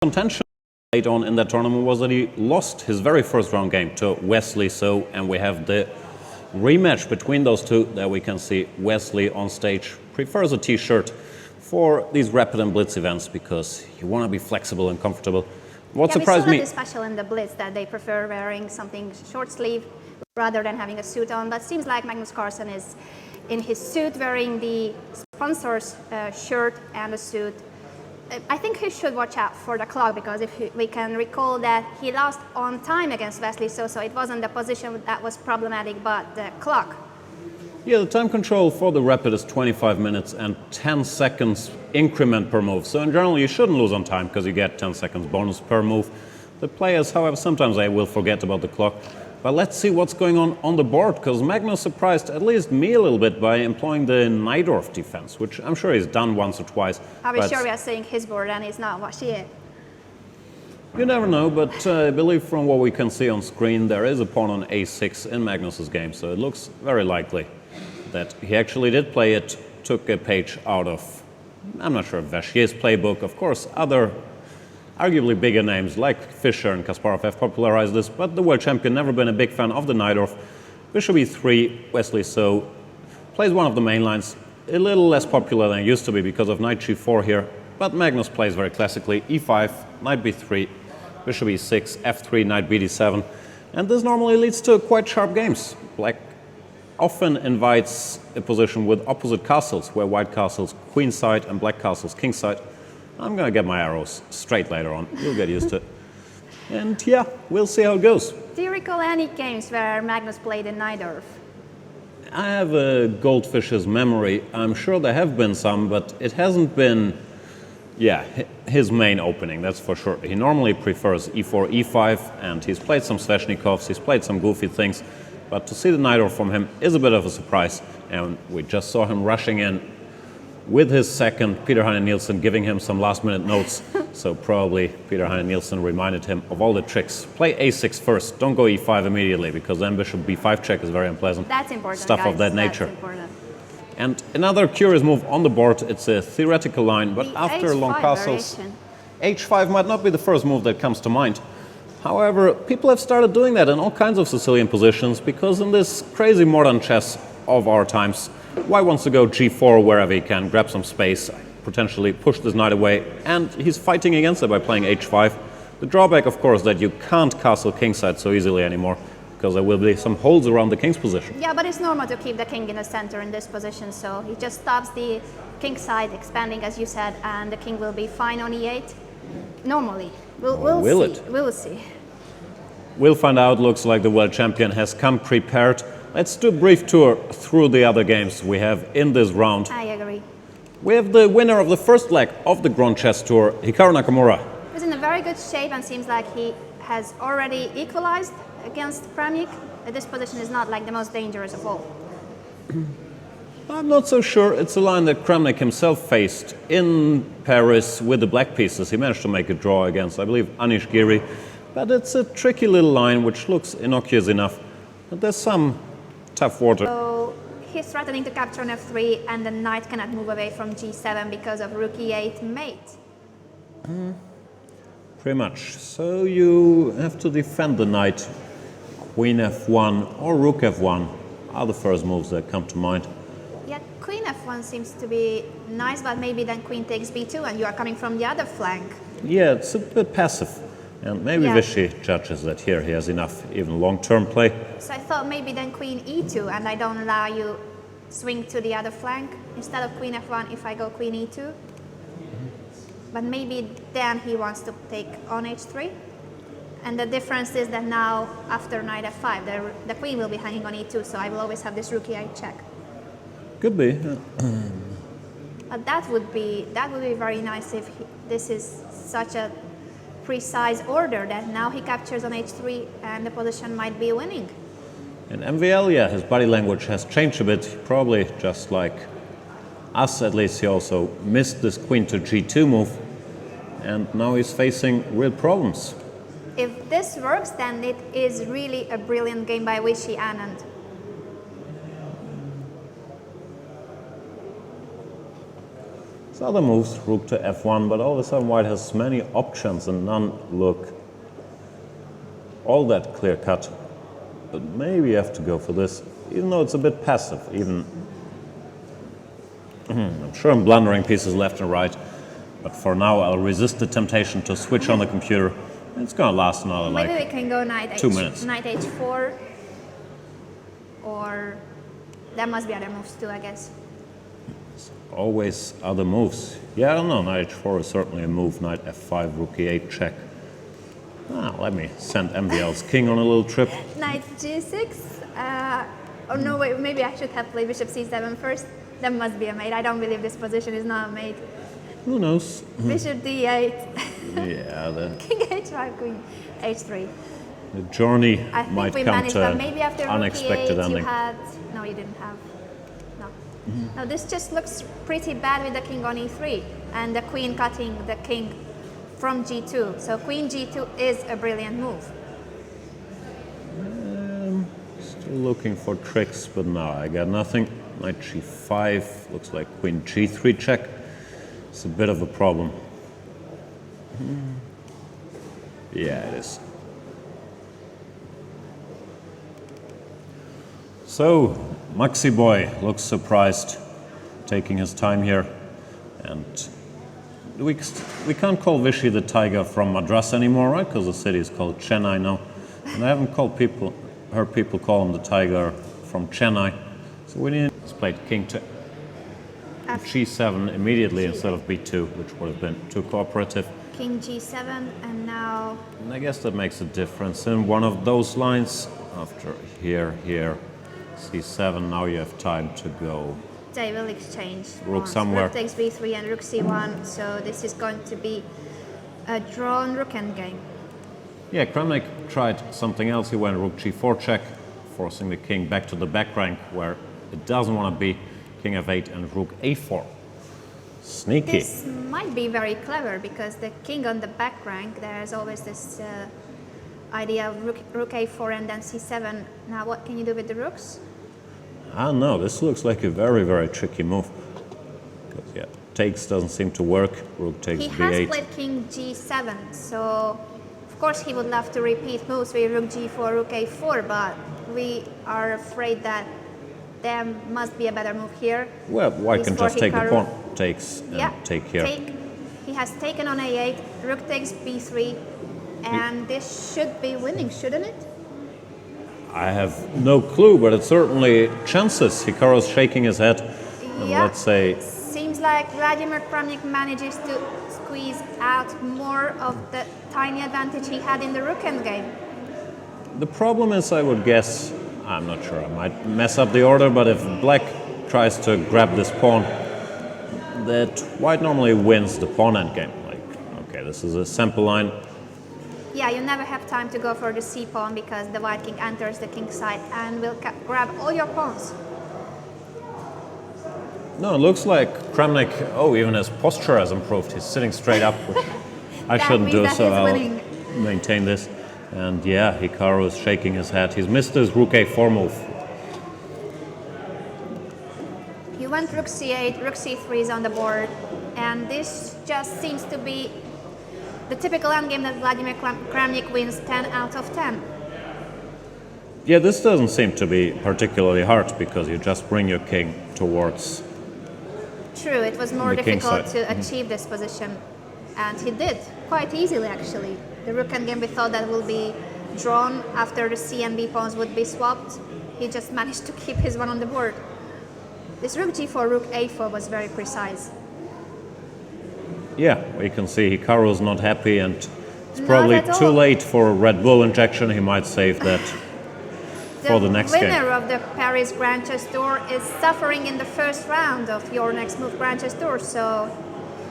contention late on in that tournament was that he lost his very first round game to Wesley, and we have the rematch between those two. There we can see Wesley on stage prefers a t-shirt for these rapid and blitz events because you want to be flexible and comfortable. What surprised me... we saw that special in the blitz that they prefer wearing something short sleeve rather than having a suit on, but it seems like Magnus Carlsen is in his suit wearing the sponsor's shirt and a suit. I think he should watch out for the clock because if we can recall that he lost on time against Wesley, so it wasn't the position that was problematic, but the clock. Yeah, the time control for the rapid is 25 minutes and 10 seconds increment per move. So in general, you shouldn't lose on time because you get 10 seconds bonus per move. The players, however, sometimes they will forget about the clock. But let's see what's going on the board, because Magnus surprised at least me a little bit by employing the 𝙬𝙬𝙬𝙬 defense, which I'm sure he's done once or twice. Are we sure we are saying his board and it's not Washie? You never know, but I believe from what we can see on screen, there is a pawn on a6 in Magnus's game, so it looks very likely that he actually did play it, took a page out of, I'm not sure, Washie's playbook. Of course, other arguably bigger names like Fischer and Kasparov have popularized this, but the world champion never been a big fan of the 𝙬𝙬𝙬𝙬. Bishop e3, Wesley plays one of the main lines, a little less popular than it used to be because of knight g4 here, but Magnus plays very classically, e5, knight b3, bishop e6, f3, knight bd7, and this normally leads to quite sharp games. Black often invites a position with opposite castles, where white castles queenside and black castles kingside. I'm going to get my arrows straight later on. You'll get used to it. And yeah, we'll see how it goes. Do you recall any games where Magnus played in 𝙬𝙬𝙬𝙬? I have a goldfish's memory. I'm sure there have been some, but it hasn't been, his main opening, that's for sure. He normally prefers e4, e5, and he's played some Sveshnikovs, he's played some goofy things, but to see the 𝙬𝙬𝙬𝙬 from him is a bit of a surprise, and we just saw him rushing in with his second, Peter Heine-Nielsen, giving him some last-minute notes. So probably Peter Heine-Nielsen reminded him of all the tricks. Play a6 first, don't go e5 immediately, because then bishop b5 check is very unpleasant. That's important, stuff guys. of that nature. That's important. And another curious move on the board, it's a theoretical line, but after long castles, h5 might not be the first move that comes to mind. However, people have started doing that in all kinds of Sicilian positions, because in this crazy modern chess of our times, white wants to go g4 wherever he can, grab some space, potentially push this knight away, and he's fighting against it by playing h5. The drawback, of course, that you can't castle kingside so easily anymore, because there will be some holes around the king's position. Yeah, but it's normal to keep the king in the center in this position, so he just stops the king side expanding, as you said, and the king will be fine on e8. Normally. We'll see. We'll find out. Looks like the world champion has come prepared. Let's do a brief tour through the other games we have in this round. I agree. We have the winner of the first leg of the Grand Chess Tour, Hikaru Nakamura. He's in a very good shape and seems like he has already equalized against Kramnik. This position is not like the most dangerous of all. I'm not so sure. It's a line that Kramnik himself faced in Paris with the black pieces. He managed to make a draw against, I believe, Anish Giri. But it's a tricky little line which looks innocuous enough. But there's some tough water. So he's threatening to capture on f3 and the knight cannot move away from g7 because of rook e8 mate. Pretty much. So you have to defend the knight. Queen f1 or rook f1 are the first moves that come to mind. Yeah, queen f1 seems to be nice, but maybe then queen takes b2 and you are coming from the other flank. Yeah, it's a bit passive. And maybe Vichy judges that here he has enough even long-term play. So I thought maybe then queen e2 and I don't allow you swing to the other flank instead of queen f1 if I go queen e2. But maybe then he wants to take on h3. And the difference is that now after knight f5 the queen will be hanging on e2, so I will always have this rook e8 check. Could be. But that would be very nice if this is such a precise order that now he captures on h3 and the position might be winning. In MVL, yeah, his body language has changed a bit. Probably just like us, at least he also missed this queen to g2 move. And now he's facing real problems. If this works, then it is really a brilliant game by Vishy Anand. His other moves, rook to f1, but all of a sudden white has many options and none look all that clear-cut. But maybe you have to go for this, even though it's a bit passive. Even I'm sure I'm blundering pieces left and right, but for now I'll resist the temptation to switch on the computer. It's gonna last another Maybe like we can go knight 2 minutes. Knight h4, or there must be other moves too, I guess. Always other moves. Yeah, I don't know. Knight h4 is certainly a move. Knight f5, rook e8 check. Let me send MVL's king on a little trip. Knight g6. Oh no, wait. Maybe I should have played bishop c7 first. That must be a mate. I don't believe this position is not a mate. Who knows? Bishop d8. Yeah, the King h5, queen h3. journey I think might we come managed, to but maybe after rook unexpected e8 you ending. had... No, you didn't have... No. No, this just looks pretty bad with the king on e3 and the queen cutting the king from g2. So queen g2 is a brilliant move. Still looking for tricks, but no, I got nothing. Knight g5, looks like queen g3 check. It's a bit of a problem. Yeah, it is. So, Maxi Boy looks surprised, taking his time here. And we can't call Vichy the tiger from Madras anymore, right? Because the city is called Chennai now. And I haven't heard people call him the tiger from Chennai. So we need to play king to g7 immediately instead of b2, which would have been too cooperative. King g7, and now... And I guess that makes a difference in one of those lines. After here, c7, now you have time to go. They will exchange. Rook somewhere. Rook takes b3 and rook c1, so this is going to be a drawn rook endgame. Yeah, Kramnik tried something else. He went rook g4 check, forcing the king back to the back rank where it doesn't want to be. King f8 and rook a4. Sneaky. This might be very clever because the king on the back rank, there's always this idea of rook a4 and then c7. Now what can you do with the rooks? I don't know, this looks like a very, very tricky move. Because, yeah, takes doesn't seem to work. Rook takes He b8. has played king g7, so of course he would love to repeat moves with rook g4, rook a4, but we are afraid that there must be a better move here. Well, white can just take the pawn. Takes and take here. He has taken on a8, rook takes b3, and this should be winning, shouldn't it? I have no clue, but it's certainly chances. Hikaru's shaking his head. And let's say... Seems like Vladimir Kramnik manages to squeeze out more of the tiny advantage he had in the rook endgame. The problem is, I would guess, I'm not sure, I might mess up the order, but if black tries to grab this pawn, that white normally wins the pawn endgame. Like, okay, this is a sample line. Yeah, you never have time to go for the c-pawn because the white king enters the king side and will grab all your pawns. No, it looks like Kramnik, even his posture has improved. He's sitting straight up, which I shouldn't do, so I'll maintain this. And yeah, Hikaru is shaking his head. He's missed his rook a4 move. He went rook c8, rook c3 is on the board, and this just seems to be the typical endgame that Vladimir Kramnik wins 10 out of 10. Yeah, this doesn't seem to be particularly hard because you just bring your king towards. True, it was more difficult to achieve this position, and he did quite easily actually. The rook endgame we thought that will be drawn after the c and b pawns would be swapped. He just managed to keep his one on the board. This rook g4, rook a4 was very precise. Yeah, we can see Hikaru's not happy, and it's probably too late for a Red Bull injection. He might save that for the next game. The winner of the Paris Grand Chess Tour is suffering in the first round of your next move Grand Chess Tour. So,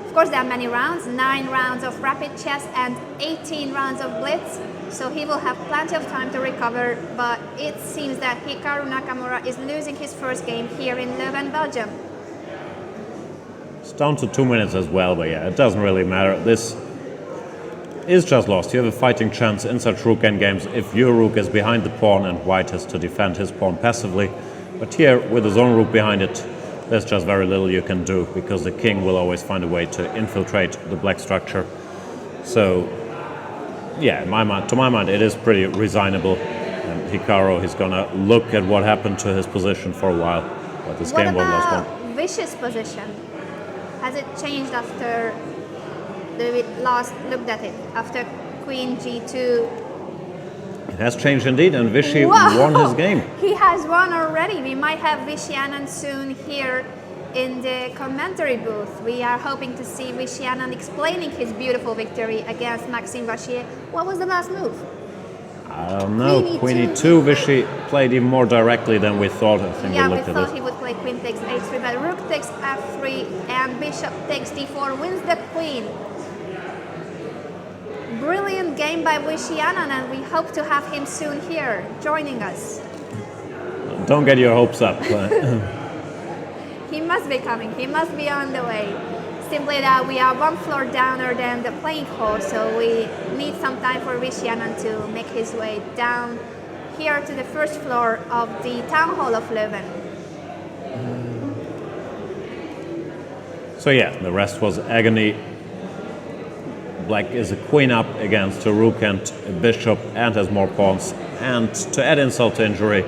of course, there are many rounds, 9 rounds of rapid chess and 18 rounds of blitz. So he will have plenty of time to recover, but it seems that Hikaru Nakamura is losing his first game here in Leuven, Belgium. It's down to 2 minutes as well, but yeah, it doesn't really matter. This is just lost. You have a fighting chance in such rook endgames if your rook is behind the pawn and white has to defend his pawn passively. But here, with his own rook behind it, there's just very little you can do because the king will always find a way to infiltrate the black structure. So, yeah, to my mind, it is pretty resignable. And Hikaru, he's gonna look at what happened to his position for a while, but this game won't last long. What about Vish's position? Has it changed after we last looked at it? After Queen G2? It has changed indeed, and Vishy Whoa! won his game. He has won already. We might have Vishy Anand soon here in the commentary booth. We are hoping to see Vishy Anand explaining his beautiful victory against Maxime Vachier. What was the last move? I don't know. Queen E2, Vishy played even more directly than we thought. I think Yeah, we we looked at thought it. he would play Queen takes H3, but Rook takes F3 and Bishop takes D4, wins the Queen. Brilliant game by Vishy Anand, and we hope to have him soon here joining us. Don't get your hopes up. He must be coming, he must be on the way. Simply that we are one floor downer than the playing hall, so we need some time for Vishy Anand to make his way down here to the first floor of the Town Hall of Leuven. So yeah, the rest was agony. Black is a queen up against a rook and a bishop and has more pawns. And to add insult to injury,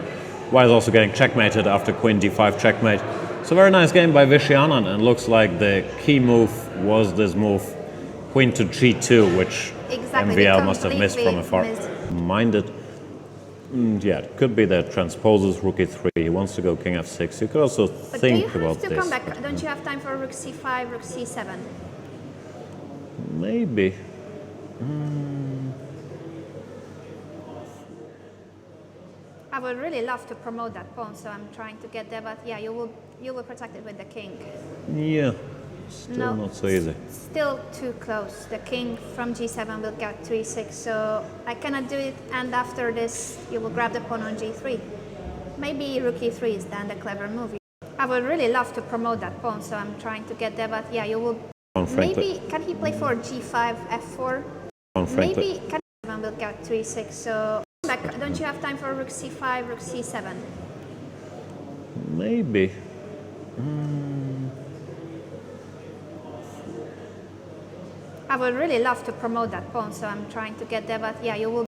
White is also getting checkmated after queen d5 checkmate. So very nice game by Vishy Anand, and looks like the key move was this move, queen to g2, which Exactly, MVL must have missed from afar. missed. Minded. Yeah, it could be that transposes rook e3. He wants to go king f6. You could also But think do you have about to this. come back? Don't you have time for rook c5, rook c7? Maybe. I would really love to promote that pawn, so I'm trying to get there, but yeah, you will protect it with the king. Yeah, still not so easy. Still too close. The king from g7 will get to e6, so I cannot do it, and after this you will grab the pawn on g3. Maybe rook e3 is then the clever move. I would really love to promote that pawn, so I'm trying to get there, but yeah, you will... Maybe, can he play for g5, f4? Maybe, can g7 will get to e6, so... Don't you have time for rook c5, rook c7? Maybe. I would really love to promote that pawn, so I'm trying to get there, but yeah, you will